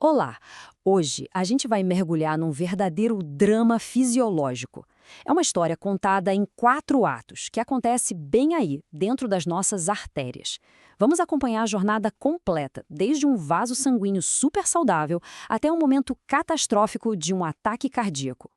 Olá! Hoje a gente vai mergulhar num verdadeiro drama fisiológico. É uma história contada em 4 atos, que acontece bem aí, dentro das nossas artérias. Vamos acompanhar a jornada completa, desde um vaso sanguíneo super saudável até um momento catastrófico de um ataque cardíaco.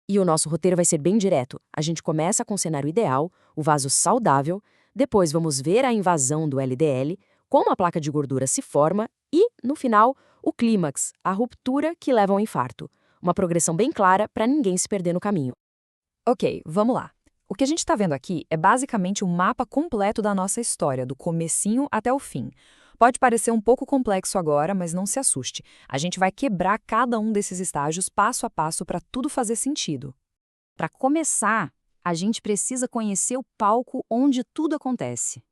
E o nosso roteiro vai ser bem direto. A gente começa com o cenário ideal, o vaso saudável, depois vamos ver a invasão do LDL, como a placa de gordura se forma e, no final, o clímax, a ruptura que leva ao infarto. Uma progressão bem clara para ninguém se perder no caminho. Ok, vamos lá. O que a gente está vendo aqui é basicamente um mapa completo da nossa história, do comecinho até o fim. Pode parecer um pouco complexo agora, mas não se assuste. A gente vai quebrar cada um desses estágios passo a passo para tudo fazer sentido. Para começar, a gente precisa conhecer o palco onde tudo acontece.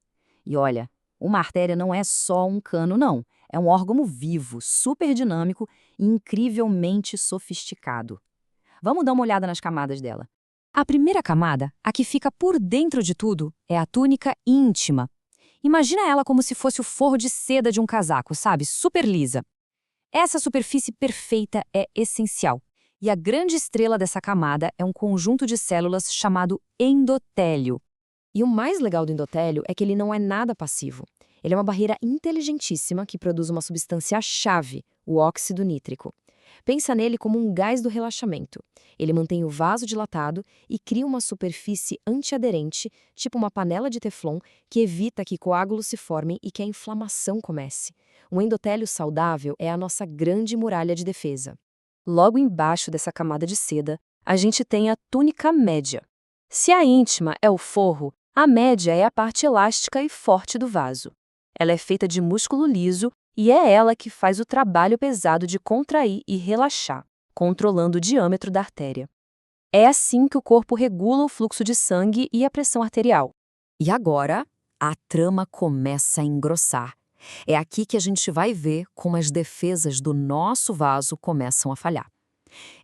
E olha, uma artéria não é só um cano, não. É um órgão vivo, super dinâmico e incrivelmente sofisticado. Vamos dar uma olhada nas camadas dela. A primeira camada, a que fica por dentro de tudo, é a túnica íntima. Imagina ela como se fosse o forro de seda de um casaco, sabe? Super lisa. Essa superfície perfeita é essencial. E a grande estrela dessa camada é um conjunto de células chamado endotélio. E o mais legal do endotélio é que ele não é nada passivo. Ele é uma barreira inteligentíssima que produz uma substância-chave, o óxido nítrico. Pensa nele como um gás do relaxamento. Ele mantém o vaso dilatado e cria uma superfície antiaderente, tipo uma panela de teflon, que evita que coágulos se formem e que a inflamação comece. O endotélio saudável é a nossa grande muralha de defesa. Logo embaixo dessa camada de seda, a gente tem a túnica média. Se a íntima é o forro, a média é a parte elástica e forte do vaso. Ela é feita de músculo liso e é ela que faz o trabalho pesado de contrair e relaxar, controlando o diâmetro da artéria. É assim que o corpo regula o fluxo de sangue e a pressão arterial. E agora, a trama começa a engrossar. É aqui que a gente vai ver como as defesas do nosso vaso começam a falhar.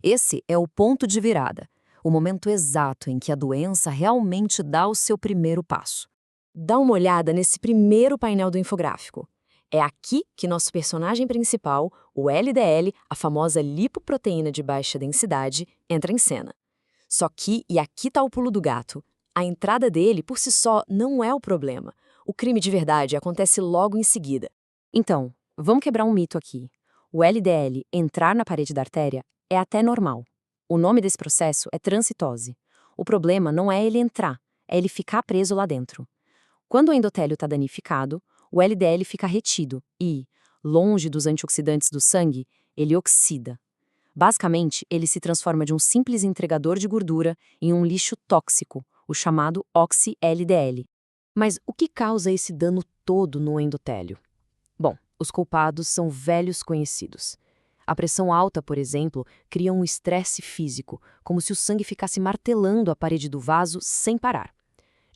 Esse é o ponto de virada, o momento exato em que a doença realmente dá o seu primeiro passo. Dá uma olhada nesse primeiro painel do infográfico. É aqui que nosso personagem principal, o LDL, a famosa lipoproteína de baixa densidade, entra em cena. Só que, e aqui está o pulo do gato, a entrada dele por si só não é o problema. O crime de verdade acontece logo em seguida. Então, vamos quebrar um mito aqui. O LDL entrar na parede da artéria é até normal. O nome desse processo é transcitose. O problema não é ele entrar, é ele ficar preso lá dentro. Quando o endotélio está danificado, o LDL fica retido e, longe dos antioxidantes do sangue, ele oxida. Basicamente, ele se transforma de um simples entregador de gordura em um lixo tóxico, o chamado oxi-LDL. Mas o que causa esse dano todo no endotélio? Bom, os culpados são velhos conhecidos. A pressão alta, por exemplo, cria um estresse físico, como se o sangue ficasse martelando a parede do vaso sem parar.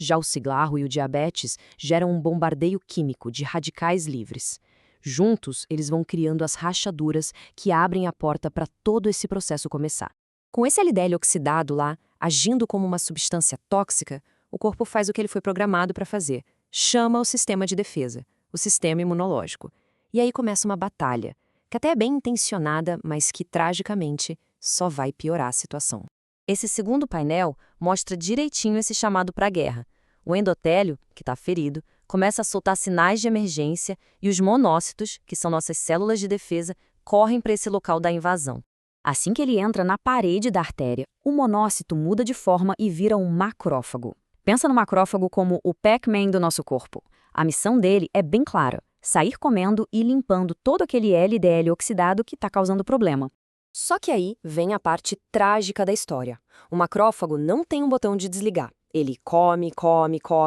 Já o cigarro e o diabetes geram um bombardeio químico de radicais livres. Juntos, eles vão criando as rachaduras que abrem a porta para todo esse processo começar. Com esse LDL oxidado lá, agindo como uma substância tóxica, o corpo faz o que ele foi programado para fazer. Chama o sistema de defesa, o sistema imunológico. E aí começa uma batalha, que até é bem intencionada, mas que, tragicamente, só vai piorar a situação. Esse segundo painel mostra direitinho esse chamado para a guerra. O endotélio, que está ferido, começa a soltar sinais de emergência e os monócitos, que são nossas células de defesa, correm para esse local da invasão. Assim que ele entra na parede da artéria, o monócito muda de forma e vira um macrófago. Pensa no macrófago como o Pac-Man do nosso corpo. A missão dele é bem clara: sair comendo e limpando todo aquele LDL oxidado que está causando problema. Só que aí vem a parte trágica da história. O macrófago não tem um botão de desligar. Ele come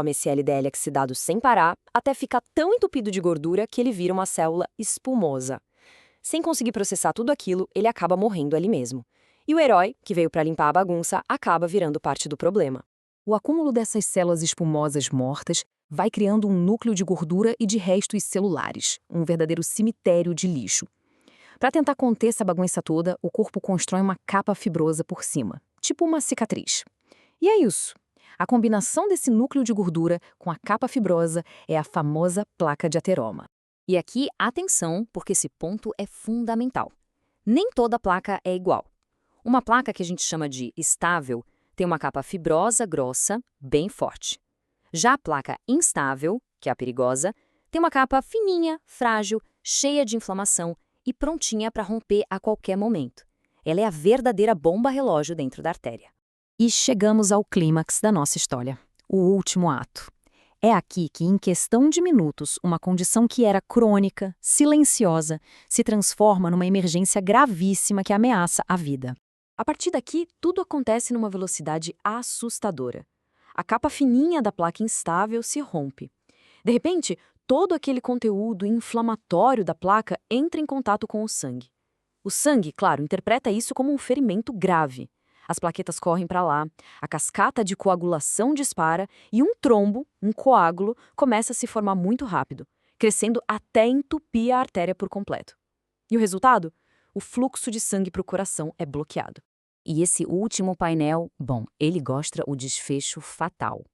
esse LDL oxidado sem parar, até ficar tão entupido de gordura que ele vira uma célula espumosa. Sem conseguir processar tudo aquilo, ele acaba morrendo ali mesmo. E o herói, que veio para limpar a bagunça, acaba virando parte do problema. O acúmulo dessas células espumosas mortas vai criando um núcleo de gordura e de restos celulares, um verdadeiro cemitério de lixo. Para tentar conter essa bagunça toda, o corpo constrói uma capa fibrosa por cima, tipo uma cicatriz. E é isso. A combinação desse núcleo de gordura com a capa fibrosa é a famosa placa de ateroma. E aqui, atenção, porque esse ponto é fundamental. Nem toda placa é igual. Uma placa que a gente chama de estável tem uma capa fibrosa, grossa, bem forte. Já a placa instável, que é a perigosa, tem uma capa fininha, frágil, cheia de inflamação e prontinha para romper a qualquer momento. Ela é a verdadeira bomba relógio dentro da artéria. E chegamos ao clímax da nossa história, o último ato. É aqui que, em questão de minutos, uma condição que era crônica, silenciosa, se transforma numa emergência gravíssima que ameaça a vida. A partir daqui, tudo acontece numa velocidade assustadora. A capa fininha da placa instável se rompe. De repente, todo aquele conteúdo inflamatório da placa entra em contato com o sangue. O sangue, claro, interpreta isso como um ferimento grave. As plaquetas correm para lá, a cascata de coagulação dispara e um trombo, um coágulo, começa a se formar muito rápido, crescendo até entupir a artéria por completo. E o resultado? O fluxo de sangue para o coração é bloqueado. E esse último painel, bom, ele mostra o desfecho fatal.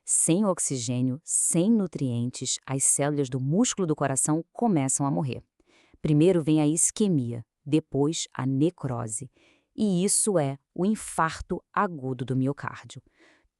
Sem oxigênio, sem nutrientes, as células do músculo do coração começam a morrer. Primeiro vem a isquemia, depois a necrose. E isso é o infarto agudo do miocárdio.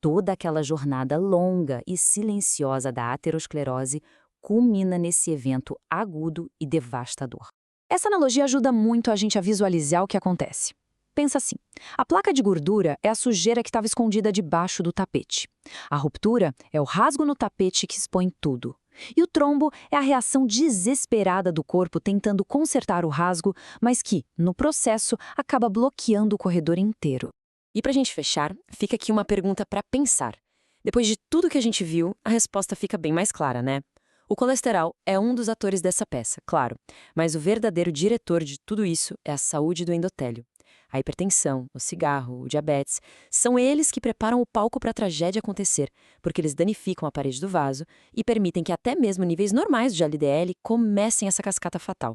Toda aquela jornada longa e silenciosa da aterosclerose culmina nesse evento agudo e devastador. Essa analogia ajuda muito a gente a visualizar o que acontece. Pensa assim, a placa de gordura é a sujeira que estava escondida debaixo do tapete. A ruptura é o rasgo no tapete que expõe tudo. E o trombo é a reação desesperada do corpo tentando consertar o rasgo, mas que, no processo, acaba bloqueando o corredor inteiro. E para a gente fechar, fica aqui uma pergunta para pensar. Depois de tudo que a gente viu, a resposta fica bem mais clara, né? O colesterol é um dos atores dessa peça, claro, mas o verdadeiro diretor de tudo isso é a saúde do endotélio. A hipertensão, o cigarro, o diabetes, são eles que preparam o palco para a tragédia acontecer, porque eles danificam a parede do vaso e permitem que até mesmo níveis normais de LDL comecem essa cascata fatal.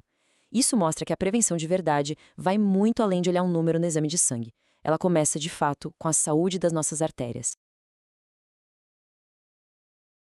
Isso mostra que a prevenção de verdade vai muito além de olhar um número no exame de sangue. Ela começa, de fato, com a saúde das nossas artérias.